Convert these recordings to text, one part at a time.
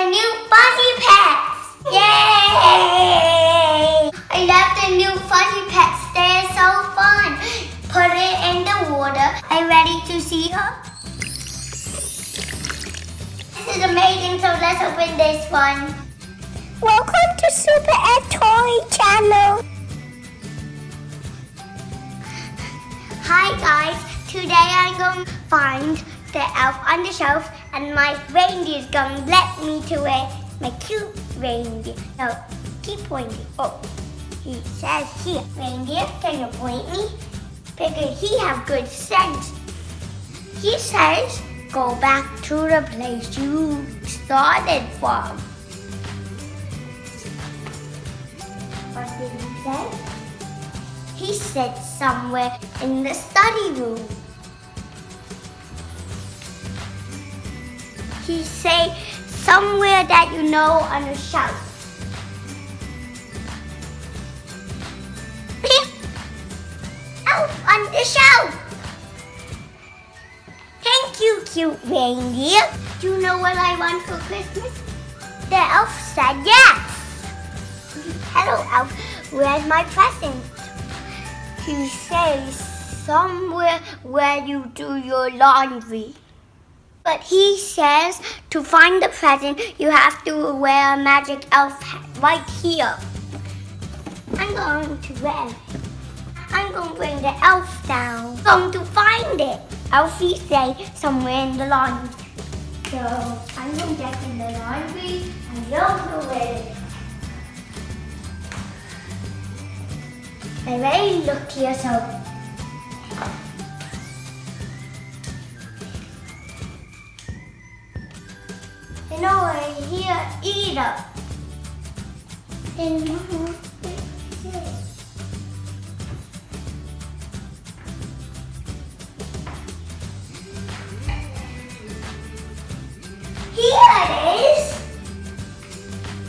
the new fuzzy pets! Yay! I love the new fuzzy pets. They're so fun. Put it in the water. Are you ready to see her? This is amazing, so let's open this one. Welcome to Super Ed Toy Channel. Hi guys, today I'm going to find the elf on the shelf and my reindeer is going to let me to it. My cute reindeer. No, keep pointing. Oh, he says here. Reindeer, can you point me? Because he have good sense. He says, go back to the place you started from. What did he say? He said somewhere in the study room. He say somewhere that you know on the shelf. Elf on the shelf. Thank you, cute reindeer. Do you know what I want for Christmas? The elf said yes. Hello, elf. Where's my present? He says somewhere where you do your laundry. But he says to find the present, you have to wear a magic elf hat right here. I'm going to wear it. I'm going to bring the elf down. I'm going to find it. Elfie say somewhere in the laundry. So I'm going to get in the laundry and you'll do it. I already looked here, so you know I hear either. And here it is.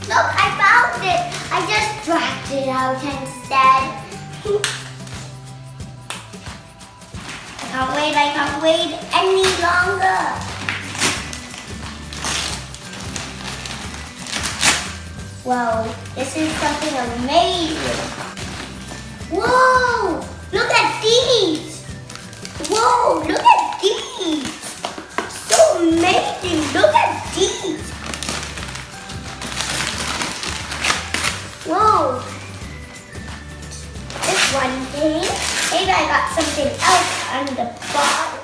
Look, I found it. I just dragged it out instead. I can't wait any longer. Whoa, this is something amazing. Whoa, look at these. Whoa, look at these. So amazing, look at these. Whoa. One thing. Maybe I got something else on the bottom.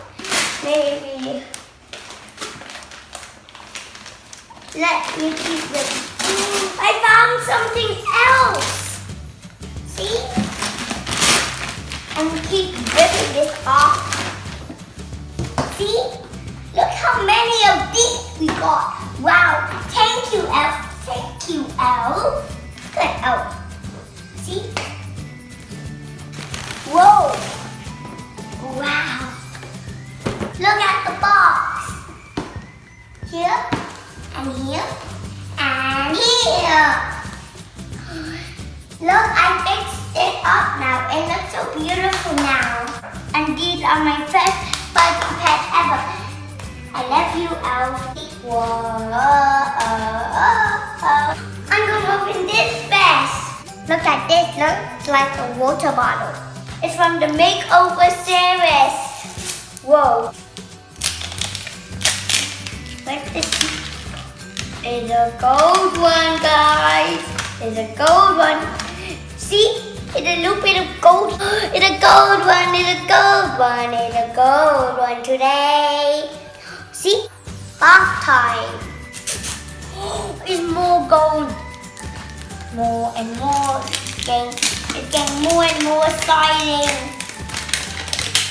Maybe. Let me keep this. I found something else. See? And keep ripping this off. See? Look how many of these we got. Wow. Thank you, elf. Thank you, elf. Good elf. See? Whoa! Wow! Look at the box! Here, and here, and here! Look, I fixed it up now. It looks so beautiful now. And these are my first fuzzy pets ever. I love you, elf. Whoa! I'm gonna open this first. Look at this. Looks like a water bottle. It's from the Makeover Series. Whoa. What's this? It's a gold one, guys. It's a gold one. See? It's a little bit of gold. It's a gold one. It's a gold one. It's a gold one today. See? Bath time. It's more gold. More and more. It's getting more and more exciting.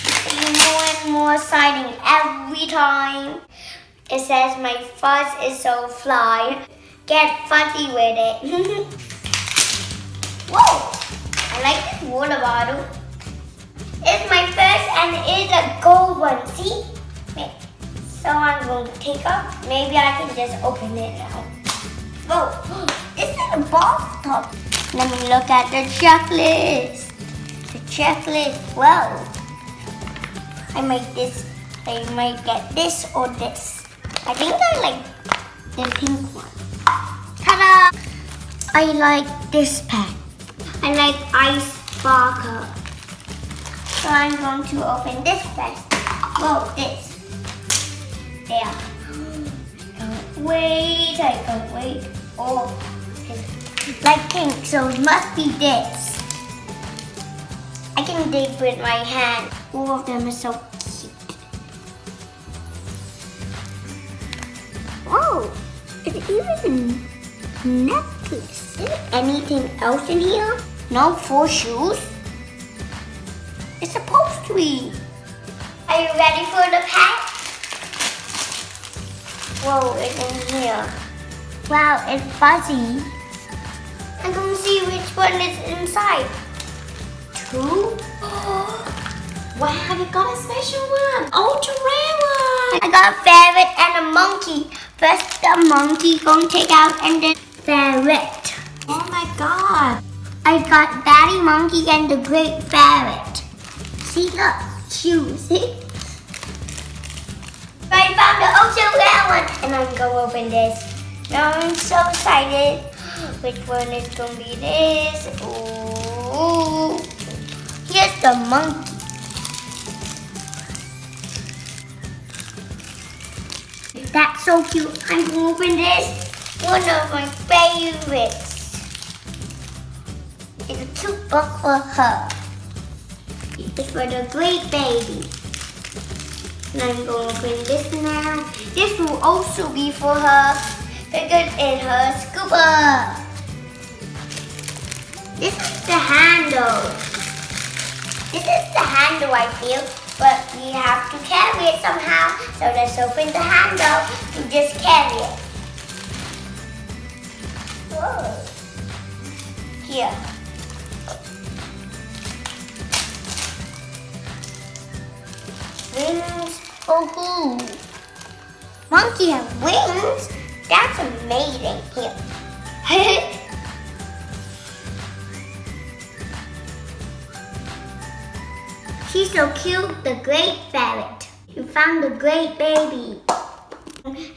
It's getting more and more exciting every time. It says my fuzz is so fly. Get fuzzy with it. Whoa! I like this water bottle. It's my first and it's a gold one. See? Wait. So I'm going to take up. Maybe I can just open it now. Whoa! It's in a bathtub. Let me look at the checklist. The checklist. Whoa. I might get this or this. I think I like the pink one. Ta-da! I like this pen. I like ice sparkle. So I'm going to open this first. Whoa, this. There. I can't wait. Oh, it's like pink, so it must be this. I can dig with my hand. All of them are so cute. Oh, it's even a necklace. Is there anything else in here? No, 4 shoes. It's supposed to be. Are you ready for the pack? Whoa, it's in here. Wow, it's fuzzy. I'm going to see which one is inside. 2? Wow, you got a special one. Ultra rare one. I got a ferret and a monkey. First the monkey gonna take out and then ferret. Oh my god. I got Bhaddie monkey and the great ferret. See, look, shoes. See? I found the ultra rare one, and I'm gonna open this. Now I'm so excited. Which one is gonna be this? Ooh. Here's the monkey. That's so cute. I'm gonna open this. One of my favorites. It's a cute book for her. It's for the great baby. And I'm going to open this now. This will also be for her. Figured in her scuba. This is the handle. This is the handle, I feel. But we have to carry it somehow. So let's open the handle to just carry it. Whoa. Here. Wings for who? Monkey has wings? That's amazing. Here. She's so cute, the great ferret. We found the great baby.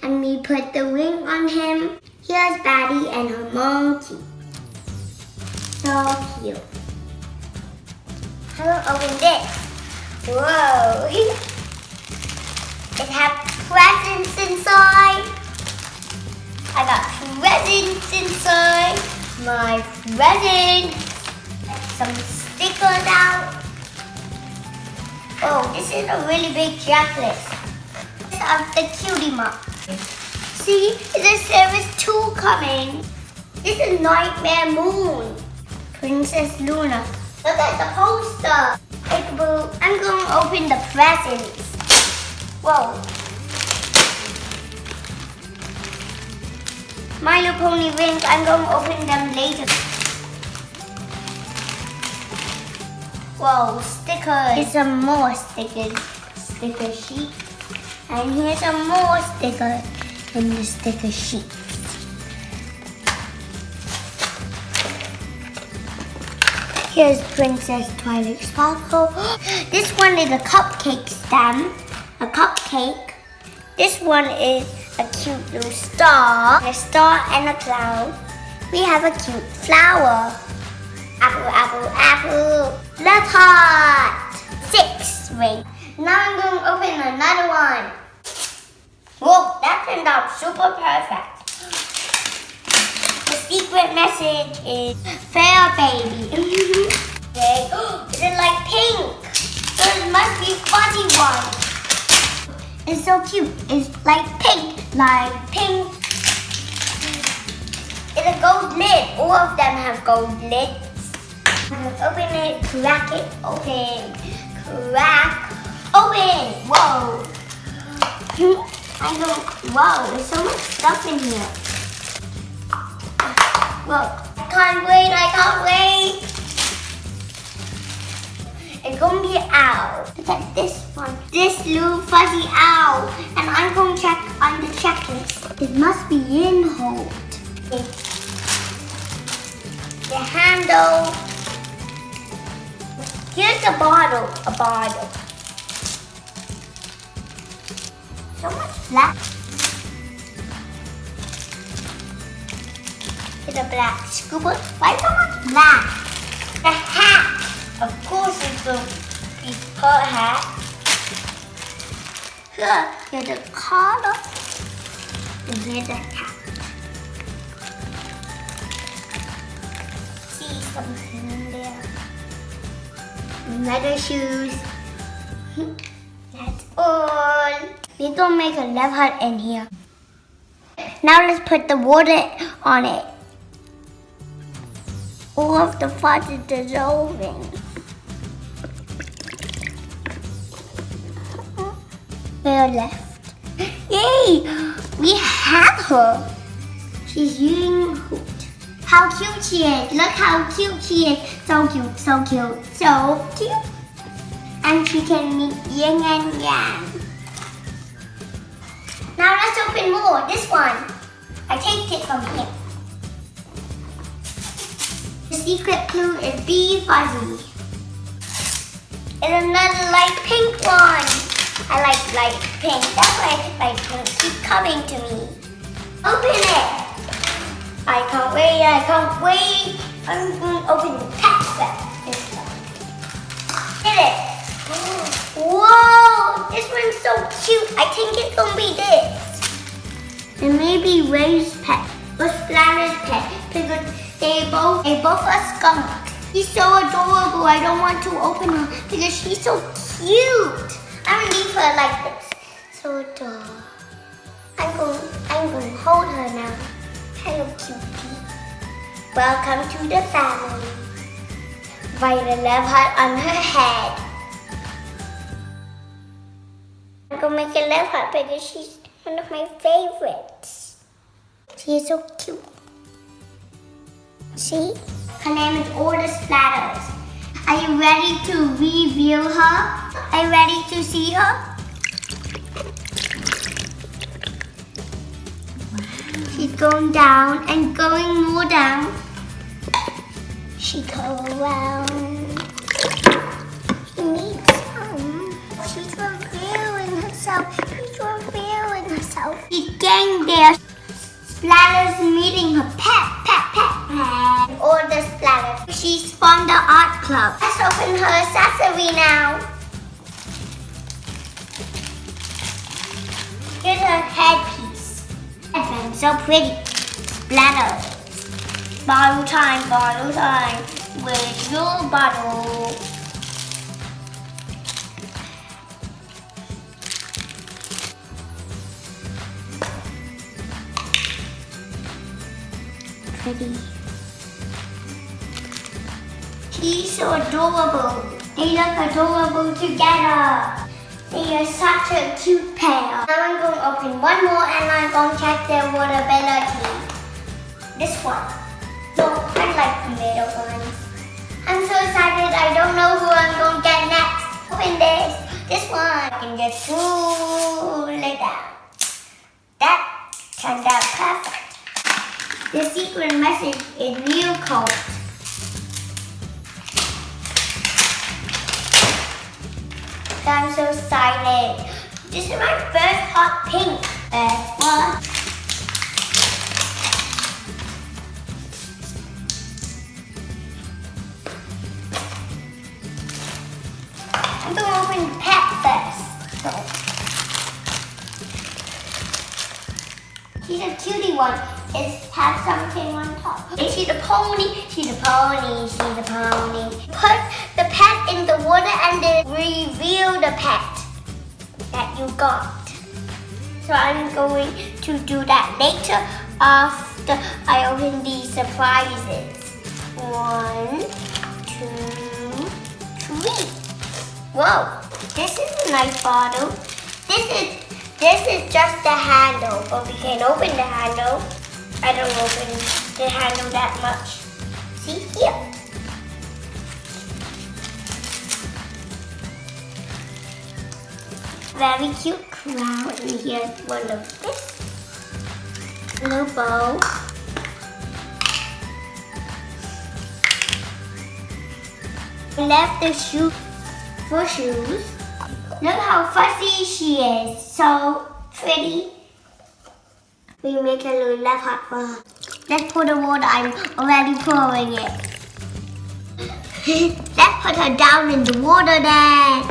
And we put the wing on him. Here's Bhaddie and her monkey. So cute. I will open this. Whoa. It has presents inside. I got presents inside. My presents. Some stickers out. Oh, this is a really big checklist. This is the cutie mark. See, there is 2 coming. This is Nightmare Moon. Princess Luna. Look at the poster. I'm going to open the presents. Whoa. My Little Pony rings. I'm going to open them later. Whoa, stickers. Here's some more stickers. Sticker sheet. And here's some more stickers in the sticker sheet. Here's Princess Twilight Sparkle. This one is a cupcake stamp. A cupcake. This one is a cute little star. A star and a cloud. We have a cute flower. Apple, apple, apple. Love heart. 6 ring. Now I'm going to open another one. Whoa, that turned out super perfect. The secret message is fair baby. Okay. Is it like pink? So it must be fuzzy one. It's so cute. It's like pink. Like pink. It's a gold lid. All of them have gold lids. Open it, crack it, open, crack, open. Whoa. Whoa, there's so much stuff in here. Whoa, I can't wait. It's going to be an owl. Look at this one. This little fuzzy owl. And I'm going to check on the checklist. It must be in hold. The handle. Here's a bottle. So much black. to the black scuba. Why so much black? The hat. Of course it will be her hat. Here's the collar. And here's the hat. See something there. Leather shoes. That's all. We're gonna make a love heart in here. Now let's put the water on it. All of the fat is dissolving. We're left. Yay! We have her. She's using hoot. How cute she is. Look how cute she is. So cute, so cute, so cute. And she can make yin and yang. Now let's open more. This one. I take it from here. The secret clue is Be Fuzzy. And another light pink one. I like light pink. That's why light pink keep coming to me. Open it. I can't wait. I can't wait. I'm going to open the pack. Get it. Whoa! This one's so cute. I think it's gonna be this. And maybe Ray's pet or Splatter's pet because they both are skunks. She's so adorable. I don't want to open her because she's so cute. I'm gonna leave her like this. So adorable. I'm going to hold her now. Hello, cutie. Welcome to the family. Write a love heart on her head. I'm going to make a love heart because she's one of my favorites. She is so cute. See? Her name is All the Splatters. Are you ready to reveal her? Are you ready to see her? She's going down and going more down. She goes around. She needs some. She's revealing herself. She's revealing herself. She's getting there. Splatter's meeting her pet. All the Splatters. She's from the art club. Let's open her accessory now. Here's her headpiece. Headband, so pretty. Splatter. Bottle time. Where's your bottle? Pretty. She's so adorable. They look adorable together. They are such a cute pair. Now I'm going to open one more and I'm going to check their waterability. This one. So I like the middle ones. I'm so excited. I don't know who I'm going to get next. Open this. This one. I can just pull it out. That turned out perfect. The secret message is new coat. I'm so excited. This is my first hot pink. First one. I'm going to open the pack first. So. She's a cutie one. It has something on top. And she's a pony. She's a pony. Put the pet in the water and then reveal the pet that you got. So I'm going to do that later after I open these surprises. 1, 2, 3. Whoa, this is a nice bottle. This is just the handle, but we can open the handle. I don't open the handle that much. See here. Very cute crown. And here's one of this. Little bow. I left the shoe for shoes. Look how fuzzy she is. So pretty. We make a little love heart for her. Let's pour the water. I'm already pouring it. Let's put her down in the water then.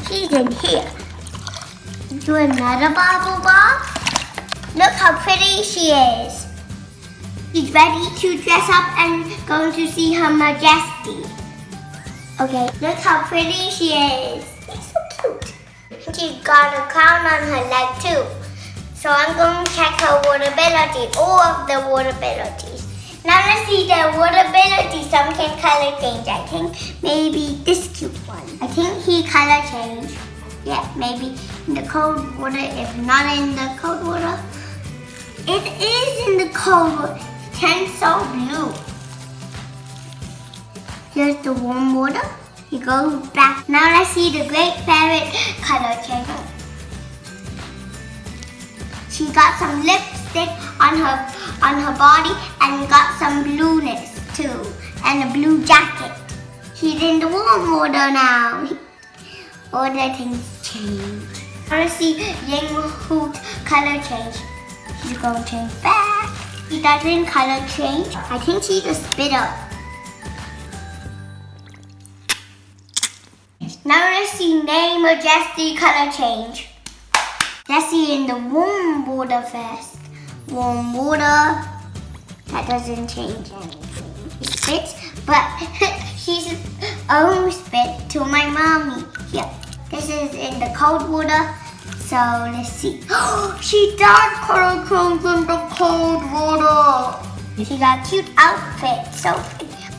She's in here. Do another bubble bath. Look how pretty she is. She's ready to dress up and going to see her majesty. Okay, look how pretty she is. She's so cute. She's got a crown on her leg too. So I'm going to check her waterability, all of the waterabilities. Now let's see the waterability. Some can color change. I think maybe this cute one. I think he color change. Yeah, maybe in the cold water. If not in the cold water, it is in the cold water. It turns so blue. Here's the warm water. He goes back. Now let's see the great ferret color change. She got some lipstick on her body and got some blueness too, and a blue jacket. She's in the warm water now. All the things change. Now let's see Ying Hoot color change. She's going to change back. She doesn't color change. I think she's a spitter. Now let's see Name Majesty color change. Let's see in the warm water first. Warm water. That doesn't change anything. She spits, but she's spit to my mommy. Here. This is in the cold water. So let's see. She does color change in the cold water. She got a cute outfit. So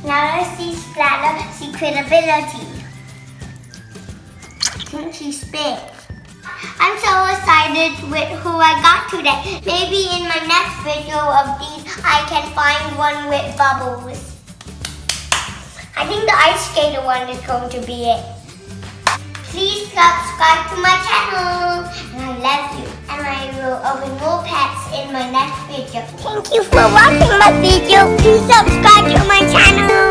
now let's see Splatter secret ability. I think she spit. I'm so excited with who I got today. Maybe in my next video of these, I can find one with bubbles. I think the ice skater one is going to be it. Please subscribe to my channel. And I love you. And I will open more pets in my next video. Thank you for watching my video. Please subscribe to my channel.